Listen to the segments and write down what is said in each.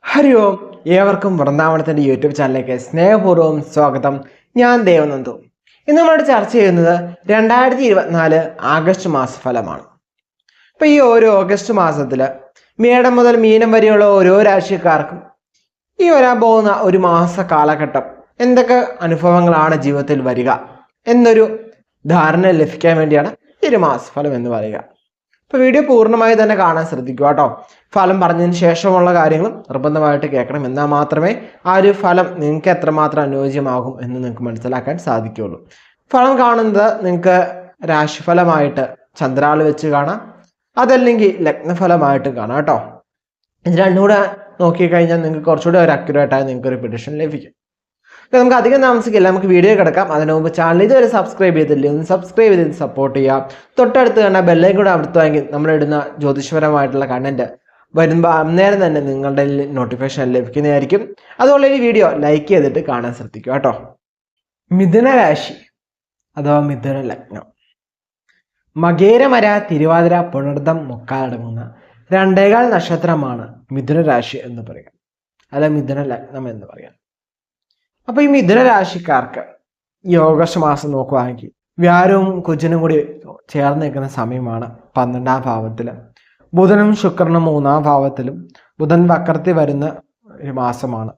ഹരി ഓം. ഏവർക്കും വൃന്ദാവനത്തിൻ്റെ യൂട്യൂബ് ചാനലിലേക്ക് സ്നേഹപൂർവ്വം സ്വാഗതം. ഞാൻ ദേവനന്ദു. ഇന്ന് നമ്മളോട് ചർച്ച ചെയ്യുന്നത് 2024 ആഗസ്റ്റ് മാസഫലമാണ്. അപ്പോൾ ഈ ഓരോ ഓഗസ്റ്റ് മാസത്തിൽ മേടം മുതൽ മീനം വരെയുള്ള ഓരോ രാശിക്കാർക്കും ഈ വരാൻ പോകുന്ന ഒരു മാസ കാലഘട്ടം എന്തൊക്കെ അനുഭവങ്ങളാണ് ജീവിതത്തിൽ വരിക എന്നൊരു ധാരണ ലഭിക്കാൻ വേണ്ടിയാണ് ഈ ഒരു മാസഫലം എന്ന് പറയുക. അപ്പോൾ വീഡിയോ പൂർണ്ണമായി തന്നെ കാണാൻ ശ്രദ്ധിക്കുക കേട്ടോ. ഫലം പറഞ്ഞതിന് ശേഷമുള്ള കാര്യങ്ങളും നിർബന്ധമായിട്ട് കേൾക്കണം. എന്നാൽ മാത്രമേ ആ ഒരു ഫലം നിങ്ങൾക്ക് എത്രമാത്രം അനുയോജ്യമാകും എന്ന് നിങ്ങൾക്ക് മനസ്സിലാക്കാൻ സാധിക്കുകയുള്ളൂ. ഫലം കാണുന്നത് നിങ്ങൾക്ക് രാശിഫലമായിട്ട് ചന്ദ്രാൾ വെച്ച് കാണാം, അതല്ലെങ്കിൽ ലഗ്നഫലമായിട്ട് കാണാം കേട്ടോ. ഇത് രണ്ടും കൂടെ നോക്കിക്കഴിഞ്ഞാൽ നിങ്ങൾക്ക് കുറച്ചുകൂടി ഒരു അക്യുറേറ്റായി നിങ്ങൾക്ക് ഒരു പ്രിഡിക്ഷൻ ലഭിക്കും. നമുക്ക് അധികം താമസിക്കില്ല, നമുക്ക് വീഡിയോ കിടക്കാം. അതിനു മുമ്പ് ചാനൽ ഇതുവരെ സബ്സ്ക്രൈബ് ചെയ്തില്ലേ, ഒന്ന് സബ്സ്ക്രൈബ് ചെയ്ത് സപ്പോർട്ട് ചെയ്യാം. തൊട്ടടുത്ത് തന്നെ ബെല്ലൈക്കൺ കൂടെ അമർത്തുമെങ്കിൽ നമ്മളിടുന്ന ജ്യോതിഷപരമായിട്ടുള്ള കണ്ടന്റ് വരുമ്പോൾ അന്നേരം തന്നെ നിങ്ങളുടെ നോട്ടിഫിക്കേഷൻ ലഭിക്കുന്നതായിരിക്കും. അതുപോലെ ഈ വീഡിയോ ലൈക്ക് ചെയ്തിട്ട് കാണാൻ ശ്രദ്ധിക്കുക കേട്ടോ. മിഥുന രാശി അഥവാ മിഥുന ലഗ്നം. മകേരമര, തിരുവാതിര, പുണർദം, മുക്കാലടങ്ങുന്ന 2.25 നക്ഷത്രമാണ് മിഥുന രാശി എന്ന് പറയുക, അല്ല മിഥുന ലഗ്നം എന്ന് പറയാം. അപ്പോൾ ഈ മിഥുന രാശിക്കാർക്ക് ഈ ഓഗസ്റ്റ് മാസം നോക്കുകയാണെങ്കിൽ വ്യാഴവും കുജനും കൂടി ചേർന്ന് നിൽക്കുന്ന സമയമാണ് 12ാം ഭാവത്തിൽ. ബുധനും ശുക്രനും 3ാം ഭാവത്തിലും. ബുധൻ വക്രത്തിൽ വരുന്ന ഒരു മാസമാണ്.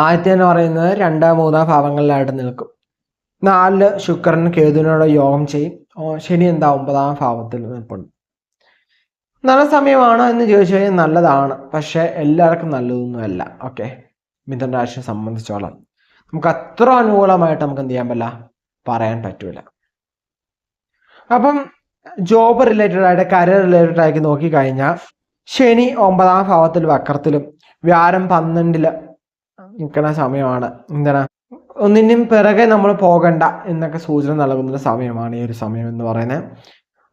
ആദ്യത്തെ എന്ന് പറയുന്നത് 2, 3 ഭാവങ്ങളിലായിട്ട് നിൽക്കും. 4 ശുക്രൻ കേതുവിനോട് യോഗം ചെയ്യും. ശനി 9ാം ഭാവത്തിൽ നിൽപ്പുണ്ട്. നല്ല സമയമാണ് എന്ന് ചോദിച്ചു കഴിഞ്ഞാൽ നല്ലതാണ്, പക്ഷെ എല്ലാവർക്കും നല്ലതൊന്നുമല്ല. ഓക്കെ, മിഥുന രാശിയെ സംബന്ധിച്ചോളം നമുക്ക് അത്ര അനുകൂലമായിട്ട് നമുക്ക് എന്ത് ചെയ്യാൻ പറ്റില്ല, പറയാൻ പറ്റൂല. അപ്പം ജോബ് റിലേറ്റഡ് ആയിട്ട് കരിയർ റിലേറ്റഡ് ആയിട്ട് നോക്കിക്കഴിഞ്ഞാൽ ശനി 9ാം ഭാവത്തിൽ വക്രത്തിലും വ്യാഴം 12ൽ നിൽക്കുന്ന സമയമാണ്. എന്താണ്, ഒന്നിനും പിറകെ നമ്മൾ പോകണ്ട എന്നൊക്കെ സൂചന നൽകുന്ന സമയമാണ് ഈ ഒരു സമയം എന്ന് പറയുന്നത്.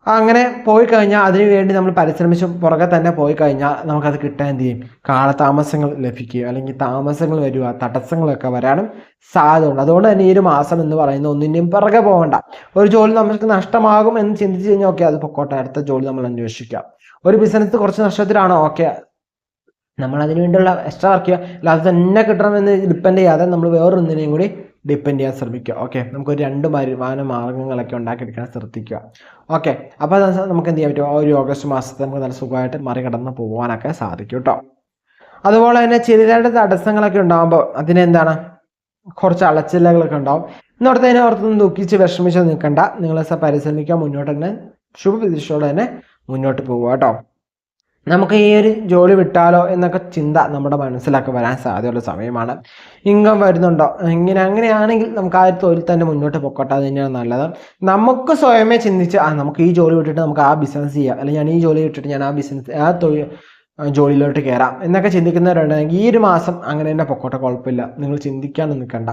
അങ്ങനെ പോയി കഴിഞ്ഞാൽ അതിനു വേണ്ടി നമ്മൾ പരിശ്രമിച്ച് പുറകെ തന്നെ പോയി കഴിഞ്ഞാൽ നമുക്കത് കിട്ടാൻ എന്ത് ചെയ്യും, കാലതാമസങ്ങൾ ലഭിക്കുക, അല്ലെങ്കിൽ താമസങ്ങൾ വരിക, തടസ്സങ്ങളൊക്കെ വരാനും സാധ്യതയുണ്ട്. അതുകൊണ്ട് തന്നെ ഈ ഒരു മാസം എന്ന് പറയുന്നത് ഒന്നിൻ്റെയും പിറകെ പോകണ്ട. ഒരു ജോലി നമുക്ക് നഷ്ടമാകും എന്ന് ചിന്തിച്ച് കഴിഞ്ഞാൽ ഓക്കെ, അത് പൊക്കോട്ടെ, അടുത്ത ജോലി നമ്മൾ അന്വേഷിക്കാം. ഒരു ബിസിനസ് കുറച്ച് നഷ്ടത്തിലാണോ, ഓക്കെ, നമ്മൾ അതിനു വേണ്ടിയുള്ള എക്സ്ട്രാ വർക്ക് ചെയ്യുക. അല്ലാതെ തന്നെ കിട്ടണമെന്ന് ഡിപ്പെൻഡ് ചെയ്യാതെ നമ്മൾ വേറൊന്നിനെയും കൂടി ഡിപ്പെൻഡ് ചെയ്യാൻ ശ്രമിക്കുക. ഓക്കെ, നമുക്കൊരു 2 വരുമാന മാർഗങ്ങളൊക്കെ ഉണ്ടാക്കിയെടുക്കാൻ ശ്രദ്ധിക്കുക. ഓക്കെ, അപ്പോൾ നമുക്ക് എന്ത് ചെയ്യാൻ പറ്റും, ഒരു ഓഗസ്റ്റ് മാസത്തെ നമുക്ക് നല്ല സുഖമായിട്ട് മറികടന്ന് പോകാനൊക്കെ സാധിക്കും കേട്ടോ. അതുപോലെ തന്നെ ചെറിയ തടസ്സങ്ങളൊക്കെ ഉണ്ടാകുമ്പോൾ അതിനെന്താണ്, കുറച്ച് അലച്ചിലകളൊക്കെ ഉണ്ടാവും. ഇന്നോടത്തേനെ ഓർത്തൊന്നും ദുഃഖിച്ച് വിഷമിച്ച് നിൽക്കണ്ട. നിങ്ങൾ പരിശ്രമിക്കുക, മുന്നോട്ട് തന്നെ ശുഭപ്രതീക്ഷയോടെ തന്നെ മുന്നോട്ട് പോവുക കേട്ടോ. നമുക്ക് ഈ ഒരു ജോലി വിട്ടാലോ എന്നൊക്കെ ചിന്ത നമ്മുടെ മനസ്സിലൊക്കെ വരാൻ സാധ്യതയുള്ള സമയമാണ്. ഇൻകം വരുന്നുണ്ടോ, അങ്ങനെയാണെങ്കിൽ നമുക്ക് ആ ഒരു തൊഴിൽ തന്നെ മുന്നോട്ട് പൊക്കോട്ടെ, അത് തന്നെയാണ് നല്ലത്. നമുക്ക് സ്വയമേ ചിന്തിച്ച് നമുക്ക് ഈ ജോലി വിട്ടിട്ട് നമുക്ക് ആ ബിസിനസ് ചെയ്യാം, അല്ലെങ്കിൽ ഞാൻ ഈ ജോലി വിട്ടിട്ട് ഞാൻ ആ ജോലിയിലോട്ട് കയറാം എന്നൊക്കെ ചിന്തിക്കുന്നവരുണ്ടെങ്കിൽ ഈ ഒരു മാസം അങ്ങനെ തന്നെ പൊക്കോട്ടെ, കുഴപ്പമില്ല. നിങ്ങൾ ചിന്തിക്കാനൊന്നും നിൽക്കണ്ട.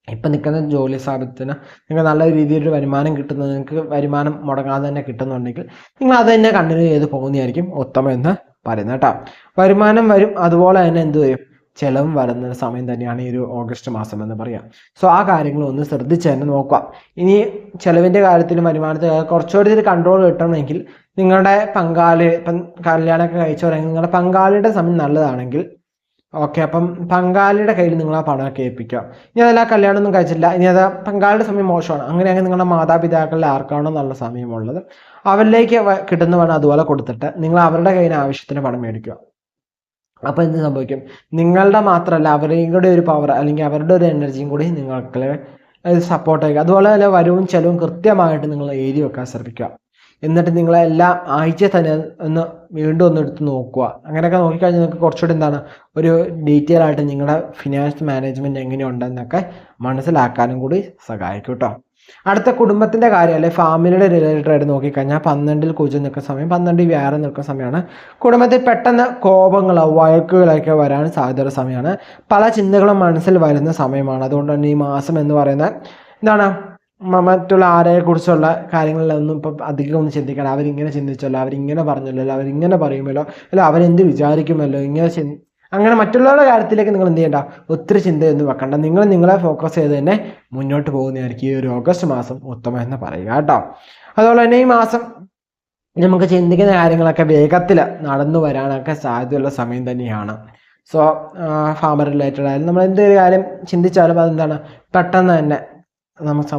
ഇപ്പം നിൽക്കുന്ന ജോലി സ്ഥാപനത്തിന് നിങ്ങൾക്ക് നല്ല രീതിയിലൊരു വരുമാനം കിട്ടുന്നത്, നിങ്ങൾക്ക് വരുമാനം മുടങ്ങാതെ തന്നെ കിട്ടുന്നുണ്ടെങ്കിൽ നിങ്ങൾ അത് തന്നെ കണ്ടിന്യൂ ചെയ്ത് പോകുന്നതായിരിക്കും ഉത്തമം എന്ന് പറയുന്നത് കേട്ടോ. വരുമാനം വരും, അതുപോലെ തന്നെ എന്ത് വരും, ചിലവും വരുന്ന സമയം തന്നെയാണ് ഈ ഒരു ഓഗസ്റ്റ് മാസം എന്ന് പറയാം. സോ ആ കാര്യങ്ങൾ ഒന്ന് ശ്രദ്ധിച്ച് തന്നെ നോക്കുക. ഇനി ചിലവിൻ്റെ കാര്യത്തിലും വരുമാനത്തിൽ കുറച്ചുകൂടി കൺട്രോൾ കിട്ടണമെങ്കിൽ നിങ്ങളുടെ പങ്കാളി, ഇപ്പം കല്യാണമൊക്കെ കഴിച്ചവരെങ്കിൽ നിങ്ങളുടെ പങ്കാളിയുടെ സമയം നല്ലതാണെങ്കിൽ ഓക്കെ, അപ്പം പങ്കാളിയുടെ കയ്യിൽ നിങ്ങൾ ആ പണമൊക്കെ ഏൽപ്പിക്കുക. ഇനി അതല്ല കല്യാണമൊന്നും കഴിച്ചില്ല, ഇനി അത് പങ്കാളിയുടെ സമയം മോശമാണ്, അങ്ങനെയാണെങ്കിൽ നിങ്ങളുടെ മാതാപിതാക്കളിൽ ആർക്കാണോ നല്ല സമയമുള്ളത് അവരിലേക്ക് കിട്ടുന്ന പണം അതുപോലെ കൊടുത്തിട്ട് നിങ്ങൾ അവരുടെ കയ്യിൽ ആവശ്യത്തിന് പണം മേടിക്കുക. അപ്പോൾ എന്ത് സംഭവിക്കും, നിങ്ങളുടെ മാത്രമല്ല അവരുടെയും കൂടെ ഒരു പവർ അല്ലെങ്കിൽ അവരുടെ ഒരു എനർജിയും കൂടി നിങ്ങൾക്ക് സപ്പോർട്ട് ചെയ്യുക. അതുപോലെ തന്നെ വരവും ചെലവും കൃത്യമായിട്ട് നിങ്ങൾ എഴുതി വെക്കാൻ ശ്രമിക്കുക. എന്നിട്ട് നിങ്ങളെല്ലാം ആഴ്ച തന്നെ വീണ്ടും ഒന്ന് എടുത്ത് നോക്കുക. അങ്ങനെയൊക്കെ നോക്കിക്കഴിഞ്ഞാൽ നിങ്ങൾക്ക് കുറച്ചുകൂടി എന്താണ്, ഒരു ഡീറ്റെയിൽ ആയിട്ട് നിങ്ങളുടെ ഫിനാൻസ് മാനേജ്മെൻറ്റ് എങ്ങനെയുണ്ടെന്നൊക്കെ മനസ്സിലാക്കാനും കൂടി സഹായിക്കും കേട്ടോ. അടുത്ത കുടുംബത്തിൻ്റെ കാര്യം അല്ലെങ്കിൽ ഫാമിലിയുടെ റിലേറ്റഡ് ആയിട്ട് നോക്കിക്കഴിഞ്ഞാൽ 12ൽ കുജൻ നിൽക്കുന്ന സമയം, 12 വ്യാഴം നിൽക്കുന്ന സമയമാണ്. കുടുംബത്തിൽ പെട്ടെന്ന് കോപങ്ങളോ വഴക്കുകളൊക്കെ വരാൻ സാധ്യതയുള്ള സമയമാണ്. പല ചിന്തകളും മനസ്സിൽ വരുന്ന സമയമാണ്. അതുകൊണ്ട് തന്നെ ഈ മാസം എന്ന് പറയുന്നത് എന്താണ്, മറ്റുള്ള ആരെക്കുറിച്ചുള്ള കാര്യങ്ങളിലൊന്നും ഇപ്പം അധികം ഒന്നും ചിന്തിക്കണം. അവരിങ്ങനെ ചിന്തിച്ചല്ലോ, അവരിങ്ങനെ പറഞ്ഞല്ലോ, അവരിങ്ങനെ പറയുമല്ലോ, അല്ല അവരെന്ത് വിചാരിക്കുമല്ലോ, അങ്ങനെ മറ്റുള്ളവരുടെ കാര്യത്തിലേക്ക് നിങ്ങൾ എന്ത് ചെയ്യണ്ട, ഒത്തിരി ചിന്തയൊന്നും വെക്കണ്ട. നിങ്ങളെ ഫോക്കസ് ചെയ്ത് തന്നെ മുന്നോട്ട് പോകുന്നതായിരിക്കും ഈ ഒരു ഓഗസ്റ്റ് മാസം ഉത്തമം എന്ന് പറയുക കേട്ടോ. അതുപോലെ തന്നെ ഈ മാസം നമുക്ക് ചിന്തിക്കുന്ന കാര്യങ്ങളൊക്കെ വേഗത്തിൽ നടന്നു വരാനൊക്കെ സാധ്യതയുള്ള സമയം തന്നെയാണ്. സോ ഫാമർ റിലേറ്റഡ് ആയാലും നമ്മൾ എന്തൊരു കാര്യം ചിന്തിച്ചാലും അതെന്താണ് പെട്ടെന്ന് തന്നെ നമുക്ക്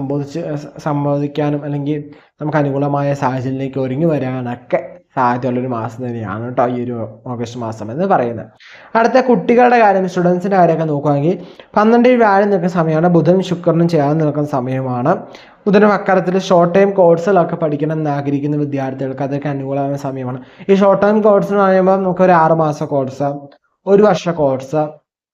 സംബോധിക്കാനും അല്ലെങ്കിൽ നമുക്ക് അനുകൂലമായ സാഹചര്യത്തിലേക്ക് ഒരുങ്ങി വരാനൊക്കെ സാധ്യതയുള്ളൊരു മാസം തന്നെയാണ് കേട്ടോ ഈ ഒരു ഓഗസ്റ്റ് മാസം എന്ന് പറയുന്നത്. അടുത്ത കുട്ടികളുടെ കാര്യം, സ്റ്റുഡൻസിൻ്റെ കാര്യമൊക്കെ നോക്കുകയാണെങ്കിൽ 12 വ്യാഴം നിൽക്കുന്ന സമയമാണ്. ബുധനും ശുക്രനും ചേർന്ന് നിൽക്കുന്ന സമയമാണ്. ബുധനും അക്കാലത്തിൽ ഷോർട്ട് ടൈം കോഴ്സുകളൊക്കെ പഠിക്കണം എന്ന് ആഗ്രഹിക്കുന്ന വിദ്യാർത്ഥികൾക്ക് അതൊക്കെ അനുകൂലമായ സമയമാണ്. ഈ ഷോർട്ട് ടൈം കോഴ്സ് എന്ന് പറയുമ്പോൾ നമുക്കൊരു 6 മാസ കോഴ്സ്, 1 വർഷ കോഴ്സ്,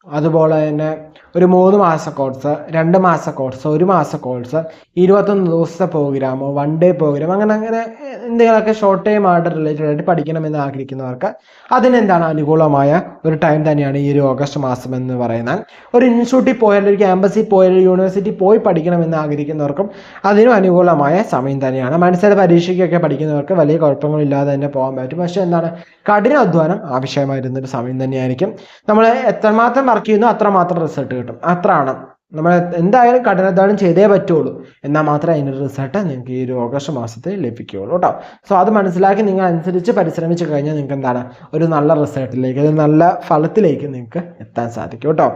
അതുപോലെ തന്നെ ഒരു 3 മാസ കോഴ്സ്, 2 മാസ കോഴ്സ്, 1 മാസ കോഴ്സ്, 21 ദിവസത്തെ പ്രോഗ്രാമോ 1 ഡേ പ്രോഗ്രാം, അങ്ങനെ എന്തെങ്കിലുമൊക്കെ ഷോർട്ട് ടൈം ആയിട്ട് റിലേറ്റഡ് ആയിട്ട് പഠിക്കണമെന്ന് ആഗ്രഹിക്കുന്നവർക്ക് അതിനെന്താണ് അനുകൂലമായ ഒരു ടൈം തന്നെയാണ് ഈ ഒരു ഓഗസ്റ്റ് മാസം എന്ന് പറയുന്നത്. ഒരു ഇൻസ്റ്റിറ്റ്യൂട്ടിൽ പോയാൽ, ഒരു ക്യാമ്പസിൽ പോയാൽ, ഒരു യൂണിവേഴ്സിറ്റി പോയി പഠിക്കണമെന്ന് ആഗ്രഹിക്കുന്നവർക്കും അതിനും അനുകൂലമായ സമയം തന്നെയാണ്. മനസ്സിലെ പരീക്ഷയ്ക്കൊക്കെ പഠിക്കുന്നവർക്ക് വലിയ കുഴപ്പങ്ങളില്ലാതെ തന്നെ പോകാൻ പറ്റും. പക്ഷേ എന്താണ്, കഠിന അധ്വാനം ആവശ്യമായിരുന്നൊരു സമയം തന്നെയായിരിക്കും. നമ്മൾ എത്രമാത്രം വർക്ക് ചെയ്യുന്നു അത്രമാത്രം റിസൾട്ട് കിട്ടും. അത്രയാണ്, നമ്മൾ എന്തായാലും കഠിനാധ്വാനം ചെയ്തേ പറ്റുള്ളൂ, എന്നാൽ മാത്രമേ അതിൻ്റെ റിസൾട്ട് നിങ്ങൾക്ക് ഈ ഒരു ഓഗസ്റ്റ് മാസത്തിൽ ലഭിക്കുകയുള്ളൂ കേട്ടോ. സോ അത് മനസ്സിലാക്കി നിങ്ങൾ അനുസരിച്ച് പരിശ്രമിച്ച് കഴിഞ്ഞാൽ നിങ്ങൾക്ക് എന്താണ് ഒരു നല്ല റിസൾട്ടിലേക്ക്, ഒരു നല്ല ഫലത്തിലേക്ക് നിങ്ങൾക്ക് എത്താൻ സാധിക്കും കേട്ടോ.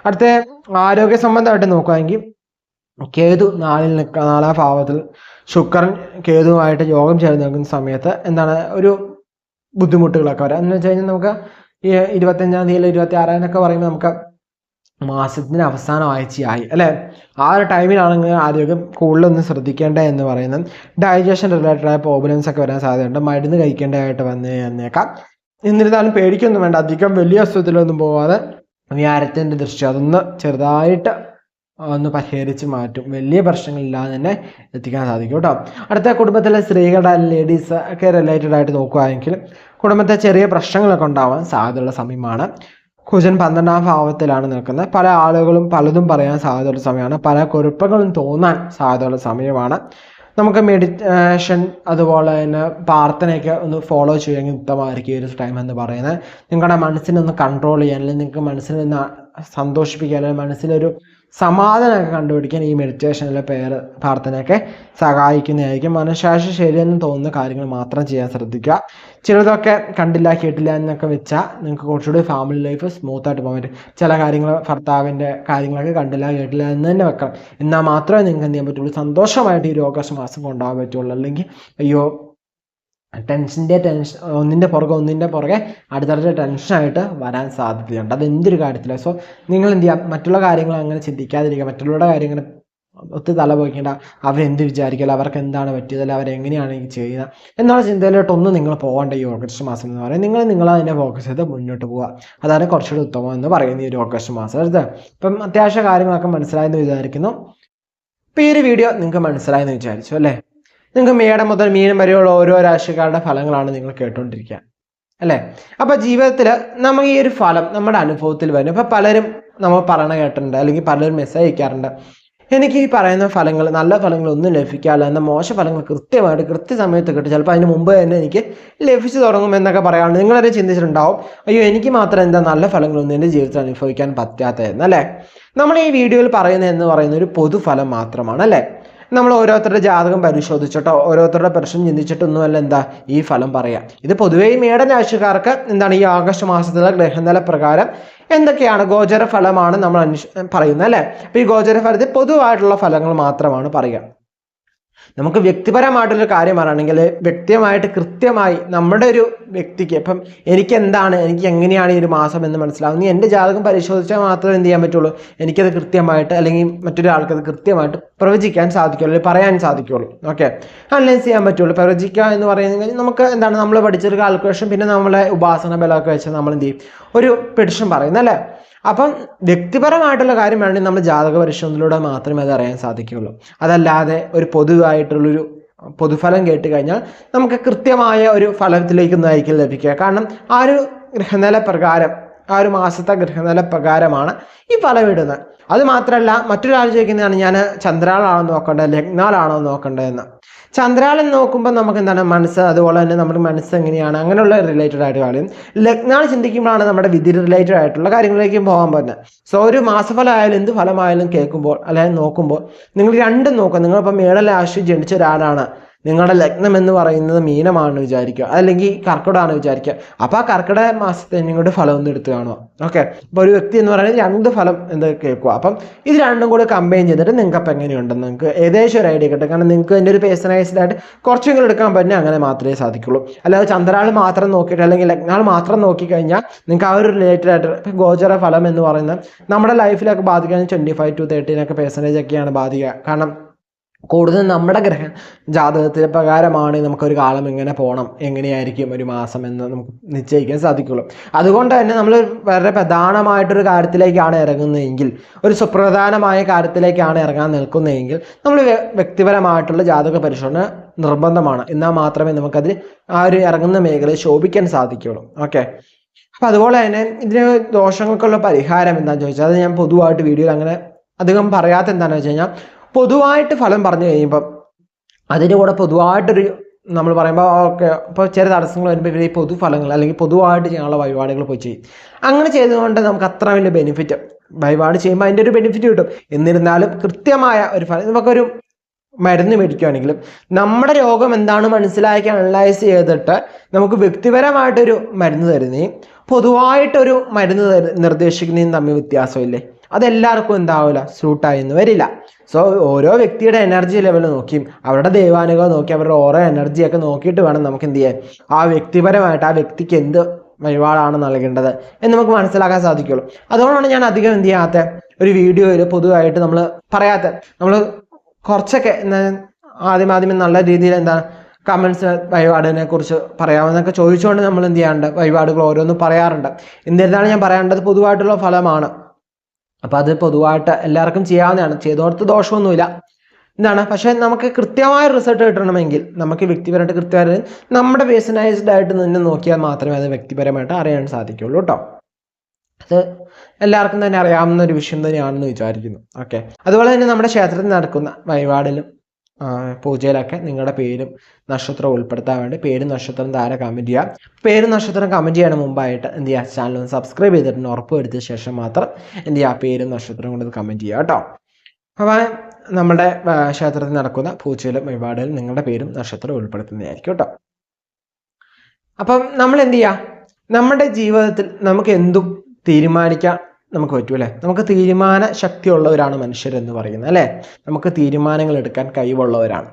അടുത്ത ആരോഗ്യ സംബന്ധമായിട്ട് നോക്കുകയാണെങ്കിൽ കേതു 4ാം ഭാവത്തിൽ, ശുക്രൻ കേതുവുമായിട്ട് യോഗം ചേർന്ന് നിൽക്കുന്ന സമയത്ത് എന്താണ് ഒരു ബുദ്ധിമുട്ടുകളൊക്കെ വരാം. എന്ന് വെച്ച് കഴിഞ്ഞാൽ നമുക്ക് ഈ 25-ാം തീയതി 26 എന്നൊക്കെ പറയുമ്പോൾ നമുക്ക് മാസത്തിന് അവസാന ആഴ്ചയായി അല്ലേ, ആ ഒരു ടൈമിലാണെങ്കിൽ ആരോഗ്യം കൂടുതലൊന്ന് ശ്രദ്ധിക്കേണ്ടത് എന്ന് പറയുന്നത്. ഡൈജഷൻ റിലേറ്റഡ് ആയ പ്രോബ്ലംസ് ഒക്കെ വരാൻ സാധ്യതയുണ്ട്. മരുന്ന് കഴിക്കേണ്ടതായിട്ട് വന്നേക്കാം. എന്നിരുന്നാലും പേടിക്കൊന്നും വേണ്ട, അധികം വലിയ അസുഖത്തിലൊന്നും പോവാതെ വ്യാഴത്തിൻ്റെ ദൃഷ്ടി അതൊന്ന് ചെറുതായിട്ട് ഒന്ന് പരിഹരിച്ച് മാറ്റും. വലിയ പ്രശ്നങ്ങളില്ലാതെ തന്നെ എത്തിക്കാൻ സാധിക്കും കേട്ടോ. അടുത്ത കുടുംബത്തിലെ സ്ത്രീകളുടെ ലേഡീസ് ഒക്കെ റിലേറ്റഡ് ആയിട്ട് നോക്കുകയാണെങ്കിൽ കുടുംബത്തെ ചെറിയ പ്രശ്നങ്ങളൊക്കെ ഉണ്ടാവാൻ സാധ്യതയുള്ള സമയമാണ്. കുജൻ 12ാം ഭാവത്തിലാണ് നിൽക്കുന്നത്. പല ആളുകളും പലതും പറയാൻ സാധ്യതയുള്ള സമയമാണ്. പല കുഴപ്പങ്ങളും തോന്നാൻ സാധ്യതയുള്ള സമയമാണ്. നമുക്ക് മെഡിറ്റേഷൻ അതുപോലെ തന്നെ പ്രാർത്ഥനയൊക്കെ ഒന്ന് ഫോളോ ചെയ്യുമെങ്കിൽ ഉത്തമമായിരിക്കും ഈ ഒരു ടൈം എന്ന് പറയുന്നത്. നിങ്ങളുടെ മനസ്സിനൊന്ന് കൺട്രോൾ ചെയ്യാൻ, അല്ലെങ്കിൽ നിങ്ങൾക്ക് മനസ്സിനൊന്ന് സന്തോഷിപ്പിക്കാൻ, അല്ലെങ്കിൽ മനസ്സിലൊരു സമാധാനമൊക്കെ കണ്ടുപിടിക്കാൻ ഈ മെഡിറ്റേഷനിലെ പ്രാർത്ഥനയൊക്കെ സഹായിക്കുന്നതായിരിക്കും. മനഃശാസ്ത്ര ശരിയെന്ന് തോന്നുന്ന കാര്യങ്ങൾ മാത്രം ചെയ്യാൻ ശ്രദ്ധിക്കുക. ചിലതൊക്കെ കണ്ടില്ല കേട്ടില്ല എന്നൊക്കെ വെച്ചാൽ നിങ്ങൾക്ക് കുറച്ചുകൂടി ഫാമിലി ലൈഫ് സ്മൂത്തായിട്ട് പോകാൻ പറ്റും. ചില കാര്യങ്ങൾ, ഭർത്താവിൻ്റെ കാര്യങ്ങളൊക്കെ കണ്ടില്ല കേട്ടില്ല എന്ന് തന്നെ വെക്കണം. എന്നാൽ മാത്രമേ നിങ്ങൾക്ക് എന്ത് ചെയ്യാൻ പറ്റുള്ളൂ, സന്തോഷമായിട്ട് ഈ ഓഗസ്റ്റ് മാസം കൊണ്ടുപോകാൻ പറ്റുള്ളൂ. അല്ലെങ്കിൽ അയ്യോ ടെൻഷൻ ഒന്നിൻ്റെ പുറകെ അടുത്തടുത്ത ടെൻഷനായിട്ട് വരാൻ സാധ്യതയുണ്ട്. അത് എന്തൊരു കാര്യത്തിലാണ്. സോ നിങ്ങൾ എന്ത് ചെയ്യാം, മറ്റുള്ള കാര്യങ്ങൾ അങ്ങനെ ചിന്തിക്കാതിരിക്കുക. മറ്റുള്ളവരുടെ കാര്യങ്ങൾ ഒത്തിരി തല പോയിക്കേണ്ട, അവരെന്ത് വിചാരിക്കില്ല, അവർക്ക് എന്താണ് പറ്റിയത്, അല്ല അവരെങ്ങനെയാണ് ഈ ചെയ്യുന്നത് എന്നുള്ള ചിന്തയിലോട്ടൊന്നും നിങ്ങൾ പോകേണ്ട ഈ ഓഗസ്റ്റ് മാസം എന്ന് പറയുന്നത്. നിങ്ങൾ അതിനെ ഫോക്കസ് ചെയ്ത് മുന്നോട്ട് പോവുക. അതാണ് കുറച്ചുകൂടി ഉത്തമം എന്ന് പറയുന്നത് ഈ ഒരു ഓഗസ്റ്റ് മാസം. ഇപ്പം അത്യാവശ്യ കാര്യങ്ങളൊക്കെ മനസ്സിലായെന്ന് വിചാരിക്കുന്നു. ഇപ്പം ഈ ഒരു വീഡിയോ നിങ്ങൾക്ക് മനസ്സിലായെന്ന് വിചാരിച്ചു അല്ലേ. നിങ്ങൾക്ക് മേടം മുതൽ മീനം വരെയുള്ള ഓരോ രാശിക്കാരുടെ ഫലങ്ങളാണ് നിങ്ങൾ കേട്ടുകൊണ്ടിരിക്കുക അല്ലേ. അപ്പോൾ ജീവിതത്തിൽ നമ്മൾ ഈ ഒരു ഫലം നമ്മുടെ അനുഭവത്തിൽ വരും. ഇപ്പോൾ പലരും നമ്മൾ പറയണ കേട്ടിട്ടുണ്ട്, അല്ലെങ്കിൽ പലരും മെസ്സേജ് അയക്കാറുണ്ട്, എനിക്ക് ഈ പറയുന്ന ഫലങ്ങൾ, നല്ല ഫലങ്ങളൊന്നും ലഭിക്കാറില്ല, എന്നാൽ മോശ ഫലങ്ങൾ കൃത്യമായിട്ട് കൃത്യസമയത്ത് കിട്ടും, ചിലപ്പോൾ അതിന് മുമ്പ് തന്നെ എനിക്ക് ലഭിച്ചു തുടങ്ങും എന്നൊക്കെ പറയാറുണ്ട്. നിങ്ങളത് ചിന്തിച്ചിട്ടുണ്ടാവും, അയ്യോ എനിക്ക് മാത്രം എന്താ നല്ല ഫലങ്ങളൊന്നും എൻ്റെ ജീവിതത്തിൽ അനുഭവിക്കാൻ പറ്റാത്തതെന്നല്ലേ. നമ്മൾ ഈ വീഡിയോയിൽ പറയുന്നതെന്ന് പറയുന്ന ഒരു പൊതുഫലം മാത്രമാണ് അല്ലേ. നമ്മൾ ഓരോരുത്തരുടെ ജാതകം പരിശോധിച്ചിട്ടോ ഓരോരുത്തരുടെ പ്രശ്നം ചിന്തിച്ചിട്ടൊന്നുമല്ല എന്താ ഈ ഫലം പറയാം. ഇത് പൊതുവേ മേടൻ രാശിക്കാർക്ക് എന്താണ് ഈ ആഗസ്റ്റ് മാസത്തിലെ ഗ്രഹനില പ്രകാരം എന്തൊക്കെയാണ് ഗോചര ഫലമാണ് നമ്മൾ പറയുന്നത് അല്ലേ. അപ്പോൾ ഈ ഗോചര ഫലത്തിൽ പൊതുവായിട്ടുള്ള ഫലങ്ങൾ മാത്രമാണ് പറയുക. നമുക്ക് വ്യക്തിപരമായിട്ടൊരു കാര്യം പറയുകയാണെങ്കിൽ വ്യക്തിപരമായിട്ട് കൃത്യമായി നമ്മുടെ ഒരു വ്യക്തിക്ക് ഇപ്പം എനിക്ക് എങ്ങനെയാണ് ഈ ഒരു മാസം എന്ന് മനസ്സിലാവും. എൻ്റെ ജാതകം പരിശോധിച്ചാൽ മാത്രമേ എന്ത് ചെയ്യാൻ പറ്റുള്ളൂ, എനിക്കത് കൃത്യമായിട്ട് അല്ലെങ്കിൽ മറ്റൊരാൾക്ക് അത് കൃത്യമായിട്ട് പ്രവചിക്കാൻ സാധിക്കുള്ളൂ, അല്ലെങ്കിൽ പറയാൻ സാധിക്കുള്ളൂ. ഓക്കെ, അനലൈസ് ചെയ്യാൻ പറ്റുള്ളൂ. പ്രവചിക്കുക എന്ന് പറയുന്നത് നമുക്ക് നമ്മൾ പഠിച്ചൊരു കാൽക്കുലേഷൻ, പിന്നെ നമ്മളെ ഉപാസന ബലമൊക്കെ വെച്ച് നമ്മൾ എന്ത് ചെയ്യും, ഒരു പ്രെഡിക്ഷൻ പറയുന്നല്ലേ. അപ്പം വ്യക്തിപരമായിട്ടുള്ള കാര്യം വേണമെങ്കിൽ നമ്മൾ ജാതക പരിശോധനയിലൂടെ മാത്രമേ അത് അറിയാൻ സാധിക്കുകയുള്ളൂ. അതല്ലാതെ ഒരു പൊതുവായിട്ടുള്ളൊരു പൊതുഫലം കേട്ട് കഴിഞ്ഞാൽ നമുക്ക് കൃത്യമായ ഒരു ഫലത്തിലേക്കൊന്നും ആയിരിക്കും ലഭിക്കുക. കാരണം ആ ഒരു ഗ്രഹനില പ്രകാരം, ആ ഒരു മാസത്തെ ഗ്രഹനില പ്രകാരമാണ് ഈ ഫലം ഇടുന്നത്. അത് മാത്രമല്ല, മറ്റൊരാൾ ചോദിക്കുന്നതാണ് ഞാൻ ചന്ദ്രാളാണോ നോക്കേണ്ടത് ലഗ്നാളാണോ നോക്കേണ്ടതെന്ന്. ചന്ദ്രാലൻ നോക്കുമ്പോൾ നമുക്ക് എന്താണ് മനസ്സ്, അതുപോലെ തന്നെ നമ്മുടെ മനസ്സ് എങ്ങനെയാണ്, അങ്ങനെയുള്ള റിലേറ്റഡ് ആയിട്ട് കാര്യം. ലഗ്നാൾ ചിന്തിക്കുമ്പോഴാണ് നമ്മുടെ വിധി റിലേറ്റഡ് ആയിട്ടുള്ള കാര്യങ്ങളിലേക്കും പോകാൻ പറ്റുന്നത്. സോ ഒരു മാസഫലം ആയാലും എന്ത് ഫലമായാലും കേൾക്കുമ്പോൾ അല്ലെങ്കിൽ നോക്കുമ്പോൾ നിങ്ങൾ രണ്ടും നോക്കുക. നിങ്ങളിപ്പോൾ മേടരാശി ജനിച്ച ഒരാളാണ്, നിങ്ങളുടെ ലഗ്നം എന്ന് പറയുന്നത് മീനമാണെന്ന് വിചാരിക്കുക, അല്ലെങ്കിൽ കർക്കിടകമാണെന്ന് വിചാരിക്കുക. അപ്പോൾ ആ കർക്കിടക മാസത്തെ നിങ്ങളുടെ ഫലം ഒന്ന് എടുത്ത് കാണുക. ഓക്കെ, അപ്പോൾ ഒരു വ്യക്തി എന്ന് പറയുന്നത് 2 ഫലം എന്ത് കേൾക്കുക. അപ്പം ഇത് രണ്ടും കൂടി കമ്പൈൻ ചെയ്തിട്ട് നിങ്ങൾക്ക് അപ്പം എങ്ങനെയുണ്ടെന്ന് നിങ്ങൾക്ക് ഏകദേശം ഒരു ഐഡിയ കിട്ടും. കാരണം നിങ്ങൾക്ക് എൻ്റെ ഒരു പേഴ്സണലൈസ്ഡ് ആയിട്ട് കുറച്ചെങ്കിലും എടുക്കാൻ പറ്റുന്ന അങ്ങനെ മാത്രമേ സാധിക്കുള്ളൂ. അല്ലാതെ ചന്ദ്രാൾ മാത്രം നോക്കിയിട്ട് അല്ലെങ്കിൽ ലഗ്നാൾ മാത്രം നോക്കിക്കഴിഞ്ഞാൽ നിങ്ങൾക്ക് ആ ഒരു റിലേറ്റഡ് ആയിട്ട് ഗോചര ഫലം എന്ന് പറയുന്നത് നമ്മുടെ ലൈഫിലൊക്കെ ബാധിക്കാൻ 25 to 30% ഒക്കെയാണ് ബാധിക്കുക. കാരണം കൂടുതൽ നമ്മുടെ ജാതകത്തിലെ പ്രകാരമാണ് നമുക്കൊരു കാലം എങ്ങനെ പോകണം, എങ്ങനെയായിരിക്കും ഒരു മാസം എന്ന് നമുക്ക് നിശ്ചയിക്കാൻ സാധിക്കുള്ളൂ. അതുകൊണ്ട് തന്നെ നമ്മൾ വളരെ പ്രധാനമായിട്ടൊരു കാര്യത്തിലേക്കാണ് ഇറങ്ങുന്നതെങ്കിൽ, ഒരു സുപ്രധാനമായ കാര്യത്തിലേക്കാണ് ഇറങ്ങാൻ നിൽക്കുന്നതെങ്കിൽ നമ്മൾ വ്യക്തിപരമായിട്ടുള്ള ജാതക പരിശോധന നിർബന്ധമാണ്. എന്നാൽ മാത്രമേ നമുക്കതിൽ ആ ഒരു ഇറങ്ങുന്ന മേഖലയിൽ ശോഭിക്കാൻ സാധിക്കുള്ളൂ. ഓക്കെ, അപ്പം അതുപോലെ തന്നെ ഇതിന് ദോഷങ്ങൾക്കുള്ള പരിഹാരം എന്താണെന്ന് ചോദിച്ചാൽ അത് ഞാൻ പൊതുവായിട്ട് വീഡിയോയിൽ അങ്ങനെ അധികം പറയാത്ത എന്താണെന്ന് വെച്ച് കഴിഞ്ഞാൽ, പൊതുവായിട്ട് ഫലം പറഞ്ഞു കഴിയുമ്പം അതിൻ്റെ കൂടെ പൊതുവായിട്ടൊരു നമ്മൾ പറയുമ്പോൾ ഓക്കെ ഇപ്പോൾ ചില തടസ്സങ്ങൾ വരുമ്പോൾ ഇവർ ഈ പൊതുഫലങ്ങൾ അല്ലെങ്കിൽ പൊതുവായിട്ട് ചെയ്യാനുള്ള വഴിപാടുകൾ പോയി ചെയ്യും. അങ്ങനെ ചെയ്തുകൊണ്ട് നമുക്ക് അത്ര വലിയ ബെനിഫിറ്റ് വഴിപാട് ചെയ്യുമ്പോൾ അതിൻ്റെ ഒരു ബെനിഫിറ്റ് കിട്ടും. എന്നിരുന്നാലും കൃത്യമായ ഒരു ഫലം നമുക്കൊരു മരുന്ന് മേടിക്കുകയാണെങ്കിലും നമ്മുടെ രോഗം എന്താണ് മനസ്സിലാക്കി അനലൈസ് ചെയ്തിട്ട് നമുക്ക് വ്യക്തിപരമായിട്ടൊരു മരുന്ന് തരുന്നതും പൊതുവായിട്ടൊരു മരുന്ന് നിർദ്ദേശിക്കുന്നതും തമ്മിൽ വ്യത്യാസമില്ലേ? അതെല്ലാവർക്കും എന്താവില്ല, സ്യൂട്ടായെന്ന് വരില്ല. സോ ഓരോ വ്യക്തിയുടെ എനർജി ലെവൽ നോക്കിയും അവരുടെ ദൈവാനുഭവം നോക്കി അവരുടെ ഓരോ എനർജിയൊക്കെ നോക്കിയിട്ട് വേണം നമുക്ക് എന്ത് ചെയ്യാൻ, ആ വ്യക്തിപരമായിട്ട് ആ വ്യക്തിക്ക് എന്ത് വഴിപാടാണ് നൽകേണ്ടത് എന്ന് നമുക്ക് മനസ്സിലാക്കാൻ സാധിക്കുള്ളൂ. അതുകൊണ്ടാണ് ഞാൻ അധികം എന്ത് ചെയ്യാത്ത ഒരു വീഡിയോയിൽ പൊതുവായിട്ട് നമ്മൾ പറയാത്ത, നമ്മൾ കുറച്ചൊക്കെ ആദ്യമേ നല്ല രീതിയിൽ എന്താണ് കമൻസ് വഴിപാടിനെ കുറിച്ച് പറയാമെന്നൊക്കെ ചോദിച്ചുകൊണ്ട് നമ്മൾ എന്ത് ചെയ്യാറുണ്ട്, വഴിപാടുകൾ ഓരോന്നും പറയാറുണ്ട്. എന്നിരുന്നാണ് ഞാൻ പറയേണ്ടത് പൊതുവായിട്ടുള്ള ഫലമാണ്. അപ്പം അത് പൊതുവായിട്ട് എല്ലാവർക്കും ചെയ്യാവുന്നതാണ്, ചെയ്തോടത്ത് ദോഷമൊന്നുമില്ല എന്താണ്. പക്ഷേ നമുക്ക് കൃത്യമായ റിസൾട്ട് കിട്ടണമെങ്കിൽ നമുക്ക് വ്യക്തിപരമായിട്ട് കൃത്യമായിട്ട് നമ്മുടെ പേഴ്സണലൈസ്ഡ് ആയിട്ട് തന്നെ നോക്കിയാൽ മാത്രമേ അത് വ്യക്തിപരമായിട്ട് അറിയാൻ സാധിക്കുള്ളൂ കേട്ടോ. അത് എല്ലാവർക്കും തന്നെ അറിയാവുന്ന ഒരു വിഷയം തന്നെയാണെന്ന് വിചാരിക്കുന്നു. ഓക്കെ, അതുപോലെ തന്നെ നമ്മുടെ ക്ഷേത്രത്തിൽ നടക്കുന്ന വഴിപാടിലും പൂജയിലൊക്കെ നിങ്ങളുടെ പേരും നക്ഷത്രം ഉൾപ്പെടുത്താൻ വേണ്ടി പേരും നക്ഷത്രം താഴെ കമൻറ്റ് ചെയ്യുക. പേരും നക്ഷത്രം കമൻറ്റ് ചെയ്യണ മുമ്പായിട്ട് എന്ത് ചെയ്യുക, ചാനൽ ഒന്ന് സബ്സ്ക്രൈബ് ചെയ്തിട്ട് ഉറപ്പ് വരുത്തിയ ശേഷം മാത്രം എന്ത് ചെയ്യുക, പേരും നക്ഷത്രം കൊണ്ട് കമൻറ്റ് ചെയ്യുക കേട്ടോ. അപ്പോൾ നമ്മുടെ ക്ഷേത്രത്തിൽ നടക്കുന്ന പൂജയിലും വഴിപാടിലും നിങ്ങളുടെ പേരും നക്ഷത്രം ഉൾപ്പെടുത്തുന്നതായിരിക്കും കേട്ടോ. അപ്പം നമ്മൾ എന്ത് ചെയ്യുക, നമ്മുടെ ജീവിതത്തിൽ നമുക്ക് എന്തും തീരുമാനിക്കാൻ നമുക്ക് പറ്റും അല്ലേ. നമുക്ക് തീരുമാന ശക്തിയുള്ളവരാണ് മനുഷ്യരെന്ന് പറയുന്നത് അല്ലേ. നമുക്ക് തീരുമാനങ്ങൾ എടുക്കാൻ കഴിവുള്ളവരാണ്.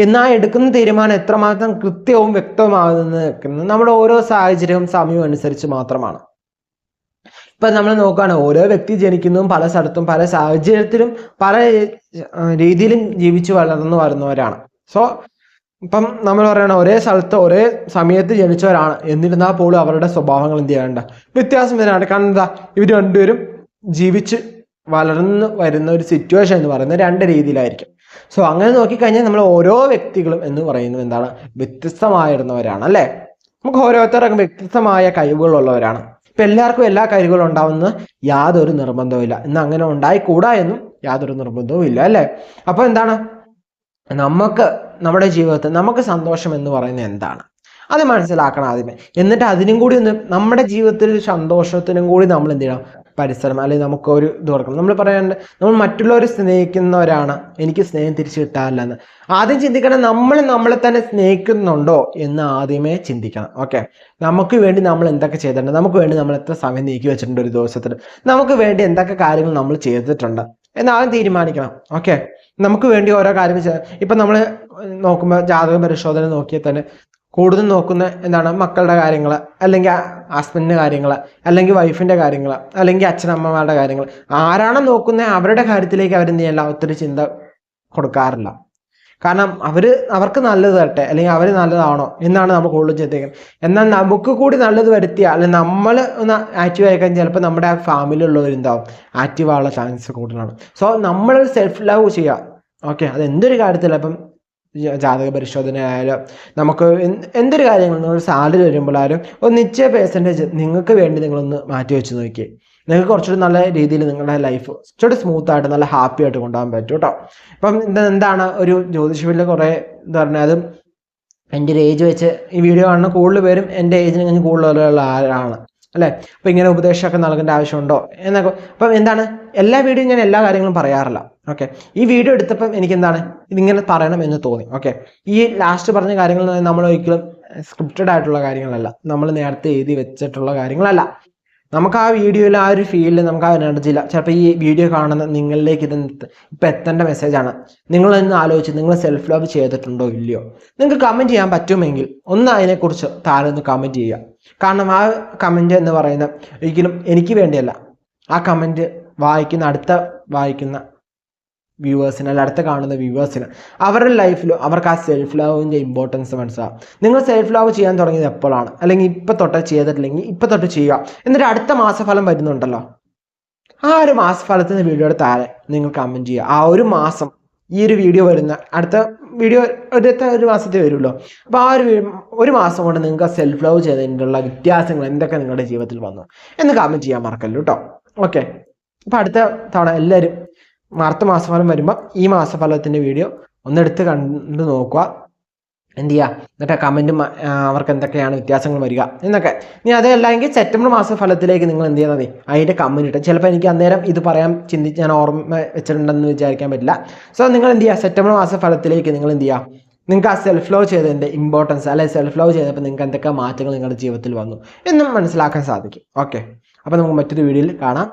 എന്നാൽ എടുക്കുന്ന തീരുമാനം എത്രമാത്രം കൃത്യവും വ്യക്തമാകുന്നത് നമ്മുടെ ഓരോ സാഹചര്യവും സമയവും അനുസരിച്ച് മാത്രമാണ്. ഇപ്പം നമ്മൾ നോക്കുകയാണ്, ഓരോ വ്യക്തി ജനിക്കുന്നതും പല സ്ഥലത്തും പല സാഹചര്യത്തിലും പല രീതിയിലും ജീവിച്ചു വളർന്നു വരുന്നവരാണ്. സോ ഇപ്പം നമ്മൾ പറയണം ഒരേ സ്ഥലത്ത് ഒരേ സമയത്ത് ജനിച്ചവരാണ്, എന്നിരുന്നാൽ പോലും അവരുടെ സ്വഭാവങ്ങൾ എന്ത് ചെയ്യാറുണ്ട്, വ്യത്യാസം വരാറുണ്ട്. കാരണം എന്താ, ഇവർ രണ്ടുപേരും ജീവിച്ച് വളർന്നു വരുന്ന ഒരു സിറ്റുവേഷൻ എന്ന് പറയുന്നത് 2 രീതിയിലായിരിക്കും. സോ അങ്ങനെ നോക്കിക്കഴിഞ്ഞാൽ നമ്മൾ ഓരോ വ്യക്തികളും എന്ന് പറയുന്നത് എന്താണ്, വ്യത്യസ്തമായിരുന്നവരാണ് അല്ലേ. നമുക്ക് ഓരോരുത്തർക്കും വ്യത്യസ്തമായ കഴിവുകളുള്ളവരാണ്. ഇപ്പം എല്ലാവർക്കും എല്ലാ കഴിവുകളും ഉണ്ടാവുന്ന യാതൊരു നിർബന്ധവും ഇല്ല, എന്നാൽ അങ്ങനെ ഉണ്ടായിക്കൂടാ എന്നും യാതൊരു നിർബന്ധവും ഇല്ല അല്ലേ. അപ്പോൾ എന്താണ്, നമുക്ക് നമ്മുടെ ജീവിതത്തിൽ നമുക്ക് സന്തോഷം എന്ന് പറയുന്നത് എന്താണ് അത് മനസ്സിലാക്കണം ആദ്യമേ. എന്നിട്ട് അതിനും കൂടി ഒന്ന് നമ്മുടെ ജീവിതത്തിൽ സന്തോഷത്തിനും കൂടി നമ്മൾ എന്ത് ചെയ്യണം, പരിസരം അല്ലെങ്കിൽ നമുക്കൊരു ഇത് കൊടുക്കണം. നമ്മൾ പറയാണ്ട് നമ്മൾ മറ്റുള്ളവരെ സ്നേഹിക്കുന്നവരാണ്, എനിക്ക് സ്നേഹം തിരിച്ചു കിട്ടാറില്ല എന്ന് ആദ്യം ചിന്തിക്കണം. നമ്മൾ നമ്മളെ തന്നെ സ്നേഹിക്കുന്നുണ്ടോ എന്ന് ആദ്യമേ ചിന്തിക്കണം. ഓക്കെ, നമുക്ക് വേണ്ടി നമ്മൾ എന്തൊക്കെ ചെയ്തിട്ടുണ്ട്, നമുക്ക് വേണ്ടി നമ്മൾ എത്ര സമയം നീക്കി വെച്ചിട്ടുണ്ട് ഒരു ദിവസത്തിൽ, നമുക്ക് വേണ്ടി എന്തൊക്കെ കാര്യങ്ങൾ നമ്മൾ ചെയ്തിട്ടുണ്ട് എന്ന് ആദ്യം തീരുമാനിക്കണം. ഓക്കെ, നമുക്ക് വേണ്ടി ഓരോ കാര്യങ്ങൾ ഇപ്പം നമ്മൾ നോക്കുമ്പോൾ ജാതക പരിശോധന നോക്കിയാൽ തന്നെ കൂടുതൽ നോക്കുന്ന എന്താണ്, മക്കളുടെ കാര്യങ്ങൾ അല്ലെങ്കിൽ ഹസ്ബൻഡിൻ്റെ കാര്യങ്ങൾ അല്ലെങ്കിൽ വൈഫിൻ്റെ കാര്യങ്ങൾ അല്ലെങ്കിൽ അച്ഛനമ്മമാരുടെ കാര്യങ്ങൾ. ആരാണ് നോക്കുന്നത് അവരുടെ കാര്യത്തിലേക്ക് അവരെന്ത് ചെയ്യില്ല, ഒത്തിരി ചിന്ത കൊടുക്കാറില്ല. കാരണം അവർക്ക് നല്ലത് വരട്ടെ അല്ലെങ്കിൽ അവർ നല്ലതാണോ എന്നാണ് നമ്മൾ കൂടുതൽ ചിന്തിക്കുന്നത്. എന്നാൽ നമുക്ക് കൂടി നല്ലത് വരുത്തിയാൽ അല്ലെങ്കിൽ നമ്മൾ ഒന്ന് ആക്റ്റീവ് ആയി കഴിഞ്ഞാൽ ചിലപ്പോൾ നമ്മുടെ ആ ഫാമിലിയുള്ളവരെന്താവും ആക്റ്റീവ് ആവാനുള്ള ചാൻസ് കൂടുതലാണ്. സോ നമ്മൾ സെൽഫ് ലവ് ചെയ്യുക. ഓക്കെ, അത് എന്തൊരു കാര്യത്തിലും ഇപ്പം ജാതക പരിശോധന ആയാലും നമുക്ക് എന്തൊരു കാര്യങ്ങളും നിങ്ങൾ സാലറി വരുമ്പോഴായാലും ഒരു നിശ്ചയ പെർസെൻറ്റേജ് നിങ്ങൾക്ക് വേണ്ടി നിങ്ങളൊന്ന് മാറ്റി വെച്ച് നോക്കിയേ. നിങ്ങൾക്ക് കുറച്ചുകൂടി നല്ല രീതിയിൽ നിങ്ങളുടെ ലൈഫ് കുറച്ചുകൂടി സ്മൂത്തായിട്ട് നല്ല ഹാപ്പി ആയിട്ട് കൊണ്ടുപോകാൻ പറ്റും കേട്ടോ. ഇപ്പം എന്താണ് ഒരു ജ്യോതിഷത്തിൽ കുറേ എന്താ പറഞ്ഞാൽ, അതും എൻ്റെ ഒരു ഏജ് വെച്ച് ഈ വീഡിയോ കാണുന്ന കൂടുതൽ പേരും എൻ്റെ ഏജിന് കഴിഞ്ഞ് കൂടുതലുള്ള ആരാണ്. അല്ലേ? അപ്പോൾ ഇങ്ങനെ ഉപദേശമൊക്കെ നൽകേണ്ട ആവശ്യമുണ്ടോ എന്നൊക്കെ. അപ്പം എന്താണ്, എല്ലാ വീഡിയോയും ഞാൻ എല്ലാ കാര്യങ്ങളും പറയാറില്ല. ഓക്കെ, ഈ വീഡിയോ എടുത്തപ്പം എനിക്ക് എന്താണ് ഇതിങ്ങനെ പറയണം എന്ന് തോന്നി. ഓക്കെ, ഈ ലാസ്റ്റ് പറഞ്ഞ കാര്യങ്ങൾ നമ്മൾ ഒരിക്കലും സ്ക്രിപ്റ്റഡ് ആയിട്ടുള്ള കാര്യങ്ങളല്ല, നമ്മൾ നേരത്തെ എഴുതി വെച്ചിട്ടുള്ള കാര്യങ്ങളല്ല. നമുക്ക് ആ വീഡിയോയിൽ ആ ഒരു ഫീലിൽ നമുക്ക് ആ എനർജിയില്ല. ചിലപ്പോൾ ഈ വീഡിയോ കാണുന്ന നിങ്ങളിലേക്ക് ഇത് ഇപ്പം എത്തേണ്ട മെസ്സേജാണ്. നിങ്ങളൊന്ന് ആലോചിച്ച് നിങ്ങൾ സെൽഫ് ലവ് ചെയ്തിട്ടുണ്ടോ ഇല്ലയോ? നിങ്ങൾക്ക് കമൻറ്റ് ചെയ്യാൻ പറ്റുമെങ്കിൽ ഒന്ന് അതിനെക്കുറിച്ച് താഴെ ഒന്ന് കമൻറ്റ് ചെയ്യുക. കാരണം ആ കമൻറ്റ് എന്ന് പറയുന്നത് ഒരിക്കലും എനിക്ക് വേണ്ടിയല്ല. ആ കമൻറ്റ് വായിക്കുന്ന വ്യൂവേഴ്സിന്, അല്ല അടുത്ത കാണുന്ന വ്യൂവേഴ്സിന്, അവരുടെ ലൈഫിൽ അവർക്ക് ആ സെൽഫ് ലവിൻ്റെ ഇമ്പോർട്ടൻസ് മനസ്സിലാവും. നിങ്ങൾ സെൽഫ് ലവ് ചെയ്യാൻ തുടങ്ങിയത് എപ്പോഴാണ്, അല്ലെങ്കിൽ ഇപ്പം തൊട്ട് ചെയ്തിട്ടില്ലെങ്കിൽ ഇപ്പം തൊട്ട് ചെയ്യുക. എന്നിട്ട് അടുത്ത മാസഫലം വരുന്നുണ്ടല്ലോ, ആ ഒരു മാസഫലത്തിൻ്റെ വീഡിയോയുടെ താഴെ നിങ്ങൾ കമൻറ്റ് ചെയ്യുക. ആ ഒരു മാസം ഈ ഒരു വീഡിയോ വരുന്ന അടുത്ത വീഡിയോ ഒരു മാസത്തെ വരുമല്ലോ. അപ്പോൾ ആ ഒരു മാസം കൊണ്ട് നിങ്ങൾക്ക് സെൽഫ് ലവ് ചെയ്തതിനുള്ള വ്യത്യാസങ്ങൾ എന്തൊക്കെ നിങ്ങളുടെ ജീവിതത്തിൽ വന്നു എന്ന് കമൻറ്റ് ചെയ്യാൻ മറക്കല്ലോ കേട്ടോ. ഓക്കെ, അപ്പോൾ അടുത്ത തവണ എല്ലാവരും അടുത്ത മാസഫലം വരുമ്പോൾ ഈ മാസഫലത്തിൻ്റെ വീഡിയോ ഒന്നെടുത്ത് കണ്ട് നോക്കുക. എന്ത് ചെയ്യുക, എന്നിട്ട് കമൻറ്റും അവർക്ക് എന്തൊക്കെയാണ് വ്യത്യാസങ്ങൾ വരിക എന്നൊക്കെ. ഇനി അതല്ലെങ്കിൽ സെപ്റ്റംബർ മാസഫലത്തിലേക്ക് നിങ്ങൾ എന്ത് ചെയ്യുന്നത്, അതിൻ്റെ കമൻറ്റ് ഇട്ട്. ചിലപ്പോൾ എനിക്ക് അന്നേരം ഇത് പറയാൻ ഞാൻ ഓർമ്മ വെച്ചിട്ടുണ്ടെന്ന് വിചാരിക്കാൻ പറ്റില്ല. സോ നിങ്ങൾ എന്ത് ചെയ്യുക, സെപ്റ്റംബർ മാസഫലത്തിലേക്ക് നിങ്ങൾ എന്ത് ചെയ്യുക, നിങ്ങൾക്ക് ആ സെൽഫ് ലവ് ചെയ്തതിൻ്റെ ഇമ്പോർട്ടൻസ്, അല്ലെങ്കിൽ സെൽഫ് ലവ് ചെയ്തപ്പോൾ നിങ്ങൾക്ക് എന്തൊക്കെ മാറ്റങ്ങൾ നിങ്ങളുടെ ജീവിതത്തിൽ വന്നു എന്നും മനസ്സിലാക്കാൻ സാധിക്കും. ഓക്കെ, അപ്പോൾ നമുക്ക് മറ്റൊരു വീഡിയോയിൽ കാണാം.